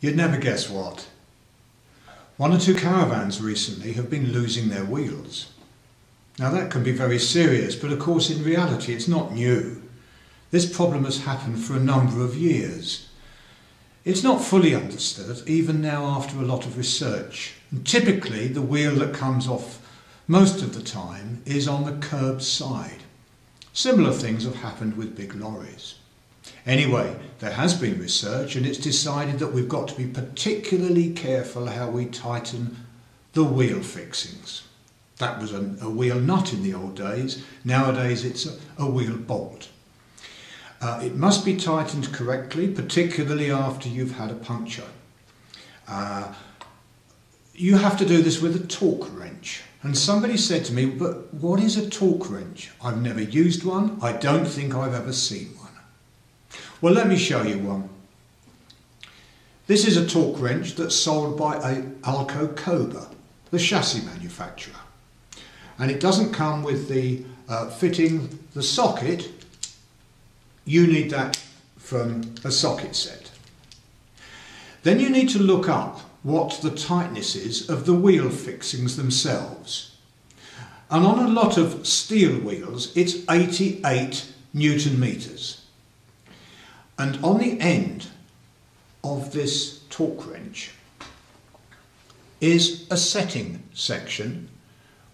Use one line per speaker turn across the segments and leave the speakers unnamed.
You'd never guess what. One or two caravans recently have been losing their wheels. Now that can be very serious, but of course in reality it's not new. This problem has happened for a number of years. It's not fully understood, even now after a lot of research. And typically the wheel that comes off most of the time is on the curb side. Similar things have happened with big lorries. Anyway, there has been research and it's decided that we've got to be particularly careful how we tighten the wheel fixings. That was a wheel nut in the old days. Nowadays it's a wheel bolt. It must be tightened correctly, particularly after you've had a puncture. You have to do this with a torque wrench. And somebody said to me, but what is a torque wrench? I've never used one. I don't think I've ever seen one. Well, let me show you one. This is a torque wrench that's sold by Alco Cobra, the chassis manufacturer. And it doesn't come with the fitting the socket. You need that from a socket set. Then you need to look up what the tightness is of the wheel fixings themselves. And on a lot of steel wheels, it's 88 Newton meters. And on the end of this torque wrench is a setting section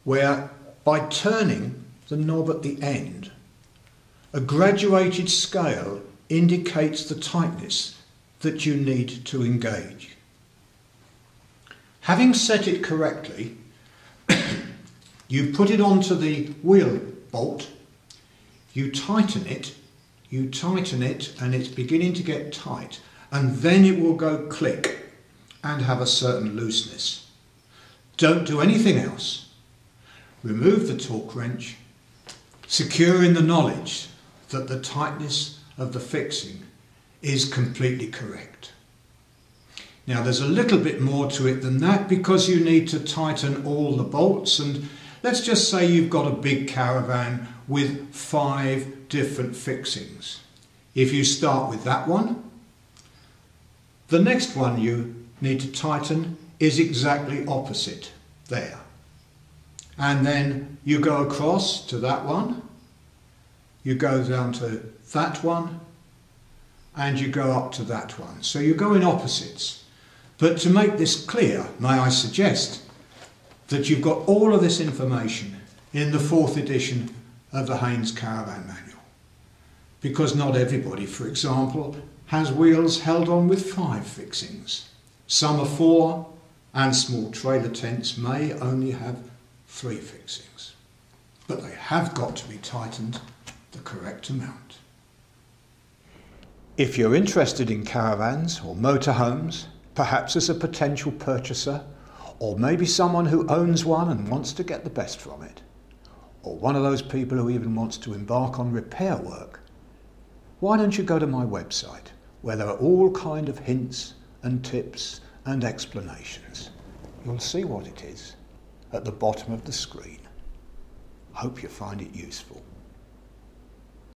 where, by turning the knob at the end, a graduated scale indicates the tightness that you need to engage. Having set it correctly, you put it onto the wheel bolt, you tighten it, and it's beginning to get tight, and then it will go click and have a certain looseness. Don't do anything else. Remove the torque wrench, secure in the knowledge that the tightness of the fixing is completely correct. Now there's a little bit more to it than that, because you need to tighten all the bolts, and let's just say you've got a big caravan with 5 different fixings. If you start with that one, the next one you need to tighten is exactly opposite there. And then you go across to that one, you go down to that one, and you go up to that one. So you go in opposites. But to make this clear, may I suggest that you've got all of this information in the 4th edition of the Haynes Caravan Manual. Because not everybody, for example, has wheels held on with 5 fixings. Some are 4, and small trailer tents may only have 3 fixings. But they have got to be tightened the correct amount. If you're interested in caravans or motorhomes, perhaps as a potential purchaser, or maybe someone who owns one and wants to get the best from it, or one of those people who even wants to embark on repair work, why don't you go to my website, where there are all kind of hints and tips and explanations. You'll see what it is at the bottom of the screen. Hope you find it useful.